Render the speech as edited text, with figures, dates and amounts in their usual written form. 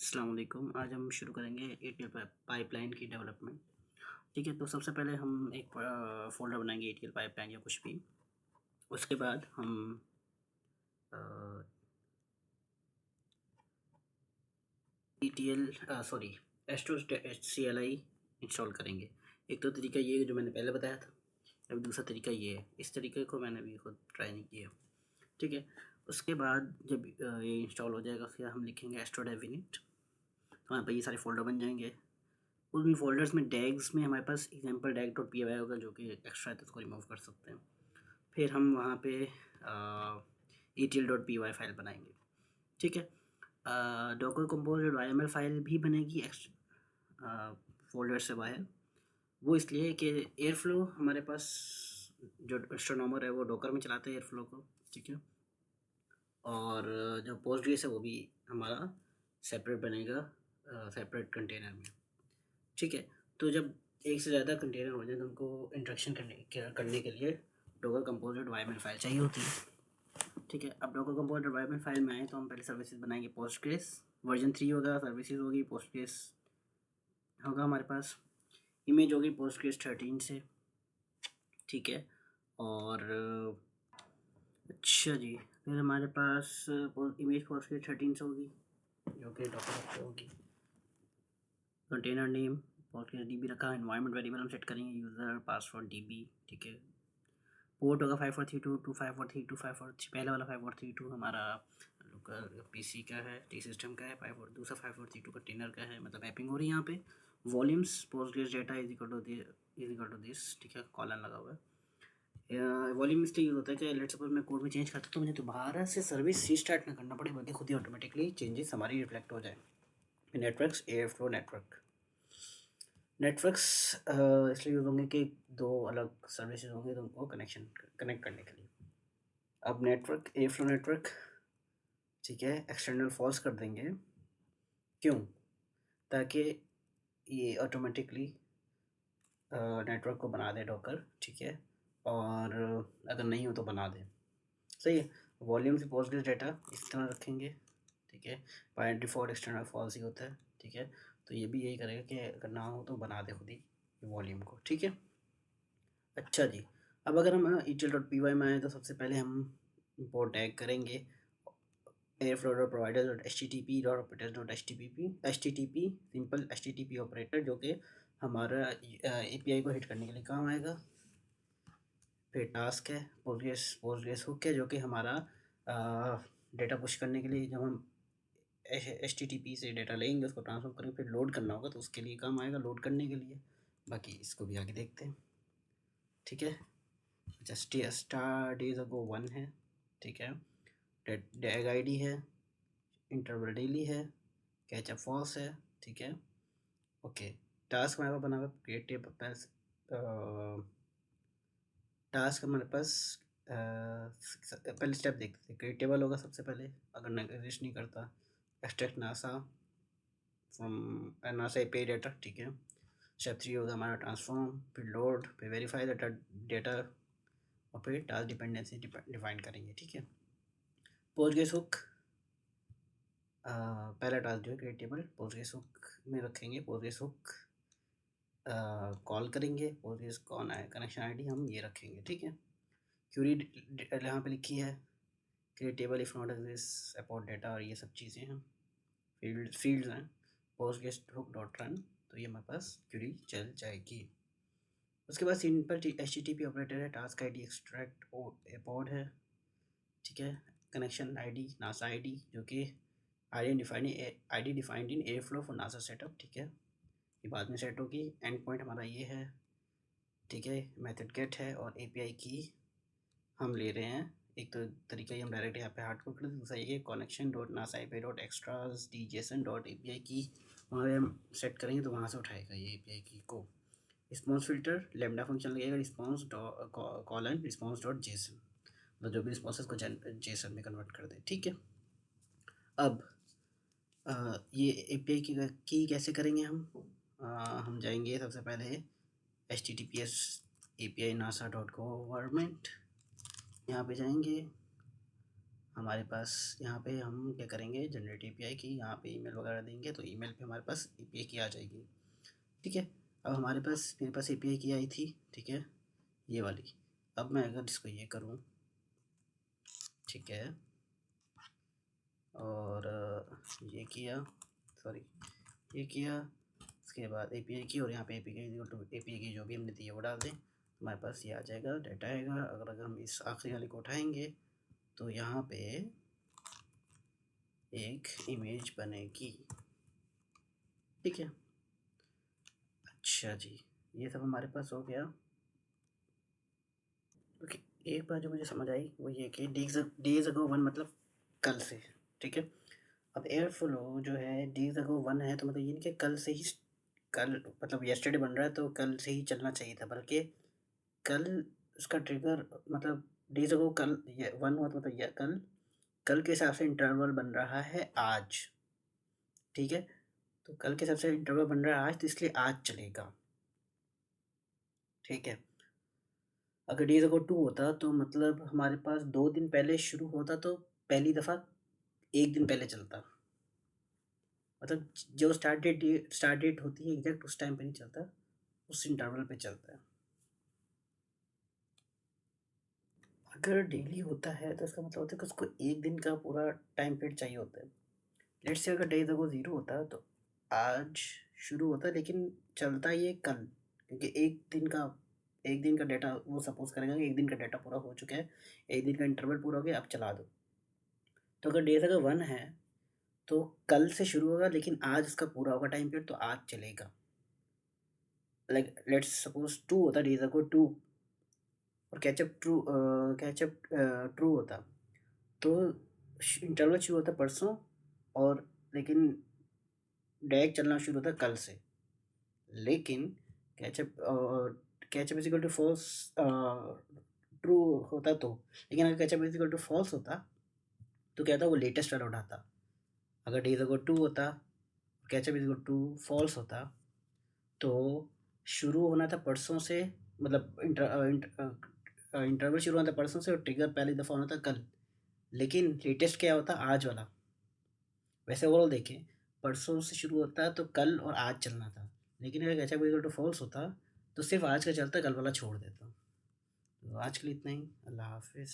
अस्सलाम वालेकुम। आज हम शुरू करेंगे ETL पाइपलाइन की डेवलपमेंट। ठीक है, तो सबसे पहले हम एक फ़ोल्डर बनाएंगे ETL पाइपलाइन या कुछ भी। उसके बाद हम ETL सॉरी HCLI इंस्टॉल करेंगे। एक तो तरीका ये है जो मैंने पहले बताया था, अभी दूसरा तरीका ये है। इस तरीके को मैंने अभी खुद ट्राई नहीं किया। ठीक है, उसके बाद जब ये इंस्टॉल हो जाएगा फिर हम लिखेंगे एस्ट्रो डेव इनिट। तो वहाँ पर ये सारे फ़ोल्डर बन जाएंगे। उन फ़ोल्डर्स में डैग्स में हमारे पास एग्जाम्पल डैग डॉट पी वाई होगा, जो कि एक्स्ट्रा है तो उसको रिमूव कर सकते हैं। फिर हम वहाँ पे ETL dot P Y file बनाएंगे। ठीक है, Docker compose dot YML file भी बनेगी फोल्डर से बाहर। वो इसलिए कि एयरफ्लो हमारे पास जो एस्ट्रोनॉमर है वो डॉकर में चलाते हैं एयरफ्लो को। ठीक है, और जो पोस्टग्रेस है वो भी हमारा सेपरेट बनेगा, सेपरेट कंटेनर में। ठीक है, तो जब एक से ज़्यादा कंटेनर हो जाए तो उनको इंट्रैक्शन करने के लिए Docker compose dot YML file चाहिए होती है। ठीक है, अब Docker compose dot YML file में आए तो हम पहले सर्विसेज बनाएंगे। पोस्टग्रेस वर्जन 3 होगा, सर्विसेज होगी पोस्टग्रेस होगा हमारे पास। इमेज होगी पोस्टग्रेस 13 से। ठीक है, और अच्छा जी, फिर हमारे पास इमेज पोस्टग्रेस 13 से होगी जो कि डॉकर पे होगी। कंटेनर नेम पोस्टग्रेस DB रखा, एनवायरनमेंट वेरिएबल हम सेट करेंगे यूज़र पासवर्ड DB। ठीक है, पोर्ट होगा 5432 2543 2543। पहला वाला 5432 हमारा लोकल PC का है, टी सिस्टम का है। दूसरा 5432 कंटेनर का है, मतलब मैपिंग हो रही है यहाँ पे। Volumes Postgres data is equal to this. ठीक है, कॉलन लगा हुआ है। वॉल्यूम इसलिए यूज़ होता है कि लेट्स सपोज मैं कोड में चेंज करता तो मुझे दोबारा से सर्विस रीस्टार्ट ना करना पड़े, बल्कि खुद ही ऑटोमेटिकली चेंजेस हमारी रिफ्लेक्ट हो जाए। नेटवर्क्स एयरफ्लो नेटवर्क्स इसलिए यूज़ होंगे कि दो अलग सर्विसेज होंगे तो उनको कनेक्ट करने के लिए। अब नेटवर्क एयरफ्लो नेटवर्क, ठीक है, एक्सटर्नल फॉल्स कर देंगे। क्यों? ताकि ये ऑटोमेटिकली नेटवर्क को बना दे डॉकर। ठीक है, और अगर नहीं हो तो बना दे। सही है, वॉल्यूम से पोस्टग्रेस डेटा इस तरह रखेंगे। ठीक है, बाय डिफ़ॉल्ट एक्सटर्नल फॉल्स ही होता है। ठीक है, तो ये भी यही करेगा कि अगर ना हो तो बना दे खुद ही वॉल्यूम को। ठीक है, अच्छा जी, अब अगर हम ETL डॉट पी वाई में आए तो सबसे पहले हम इम्पोर्ट टैग करेंगे airflow dot provider dot HTTP dot operator dot HTTP simple HTTP operator, जो कि हमारा API को हिट करने के लिए काम आएगा। फिर टास्क है पोस्टग्रेस हुक है, जो कि हमारा डेटा पुश करने के लिए, जब हम HTTP से डेटा लेंगे उसको ट्रांसफर करेंगे फिर लोड करना होगा तो उसके लिए काम आएगा, लोड करने के लिए। बाकी इसको भी आगे देखते हैं। ठीक है, अच्छा, स्टार डेज अगो 1 है। ठीक है, डैग ID है, इंटरवल डेली है, कैचअप फॉल्स है। ठीक है, ओके। टास्क हमारे पास बना हुआ है क्रिएट टेबल। टास्क हमारे पास पहले स्टेप देखते हैं। क्रिएट टेबल होगा सबसे पहले, अगर एग्जिस्ट नहीं करता। Extract NASA from NASA API data. ठीक है, स्टेप 3 होगा हमारा ट्रांसफॉर्म, फिर लोड, फिर वेरीफाई डेटा, और फिर टास्क डिपेंडेंसी डिफाइन करेंगे। ठीक है, पोस्टग्रेस हुक पहला टास्क जो है क्रिएट टेबल पोस्टग्रेस हुक में रखेंगे। पोस्टग्रेस हुक कॉल करेंगे, पोस्टग्रेस कौन है कनेक्शन ID हम ये रखेंगे। ठीक है, क्यूरी यहाँ पे लिखी है create table if not exist about data, और ये सब चीज़ें हैं, फील्ड्स हैं। पोस्टग्रेस हुक डॉट रन, तो ये हमारे पास क्यूरी चल जाएगी। उसके बाद सिंपल HTTP ऑपरेटर है, टास्क ID एक्सट्रैक्ट एपॉड है। ठीक है, कनेक्शन ID नासा ID, जो कि ID defined in airflow for NASA setup. ठीक है, ये बाद में सेट होगी। एंड पॉइंट हमारा ये है। ठीक है, मेथड गेट है, और API की हम ले रहे हैं। एक तो तरीका ये हम डायरेक्ट यहाँ पे हार्ड कोड कर दें, दूसरा ये connection dot NASA API dot extras DJSON dot API की वहाँ पे हम सेट करेंगे तो वहाँ से उठाएगा ये API की को। रिस्पॉन्स फिल्टर लेमडा फंक्शन लगेगा, response colon response dot JSON, मतलब जो भी रिस्पॉन्सेस को JSON में कन्वर्ट कर दे। ठीक है, अब ये API की कैसे करेंगे हम जाएंगे सबसे पहले HTTPS API nasa.government, यहाँ पे जाएंगे। हमारे पास यहाँ पे हम क्या करेंगे, जनरेट एपीआई की यहाँ पे ईमेल वगैरह देंगे तो ईमेल पे हमारे पास एपीआई की आ जाएगी। ठीक है, अब हमारे पास मेरे पास एपीआई की आई थी, ठीक है, ये वाली। अब मैं अगर इसको ये करूँ, ठीक है, और ये किया, सॉरी ये किया, उसके बाद एपीआई की, और यहाँ पे एपीआई की जो भी हमने दी है वो डाल दें, हमारे पास ये आ जाएगा, डाटा आएगा। अगर हम इस आखिरी वाले को उठाएंगे तो यहाँ पे एक इमेज बनेगी। ठीक है, अच्छा जी, ये सब हमारे पास हो गया। ओके, एक बात जो मुझे समझ आई वो ये कि डेज अगो वन मतलब कल से। ठीक है, अब एयर फ्लो जो है डेज अगो वन है, तो मतलब ये नहीं कि कल से ही, कल मतलब येस्टरडे बन रहा है तो कल से ही चलना चाहिए था, बल्कि कल उसका ट्रिगर मतलब डेज अगो कल वन हुआ, तो मतलब ये कल, कल के हिसाब से इंटरवल बन रहा है आज। ठीक है, तो कल के हिसाब से इंटरवल बन रहा है आज, तो इसलिए आज चलेगा। ठीक है, अगर डेज अगो टू होता तो मतलब हमारे पास 2 दिन पहले शुरू होता, तो पहली दफ़ा 1 दिन पहले चलता। मतलब जो स्टार्ट डेट होती है एग्जैक्ट उस टाइम पे नहीं चलता, उस इंटरवल पे चलता है। अगर डेली होता है तो इसका मतलब होता है कि उसको 1 दिन का पूरा टाइम पीरियड चाहिए होता है। लेट्स से अगर डेज अगो ज़ीरो होता तो आज शुरू होता, लेकिन चलता ये कल, क्योंकि 1 दिन का डाटा वो सपोज करेगा कि 1 दिन का डाटा पूरा हो चुका है, 1 दिन का इंटरवल पूरा हो गया, अब चला दो। तो अगर डेज अगर वन है तो कल से शुरू होगा, लेकिन आज उसका पूरा होगा टाइम पीरियड, तो आज चलेगा। लाइक लेट्स सपोज टू होता, डेज अगो टू, और कैचअप ट्रू होता, तो इंटरवल शुरू होता परसों, और लेकिन डायरेक्ट चलना शुरू होता कल से। लेकिन catchup catchup is equal to false true होता तो, लेकिन अगर catchup is equal to false होता तो क्या था, वो लेटेस्ट वाला उठाता। अगर डेज अगो टू होता, catchup is equal to false होता, तो शुरू होना था परसों से, मतलब इंटरवल शुरू होना था परसों से, और ट्रिगर पहली दफ़ा होना था कल, लेकिन लेटेस्ट क्या होता आज वाला। वैसे ओवरऑल देखें, परसों से शुरू होता तो कल और आज चलना था, लेकिन अगर एच इक्वल टू फॉल्स होता तो सिर्फ आज का चलता, कल वाला छोड़ देता। तो आज के लिए इतना ही, अल्लाह हाफिज़।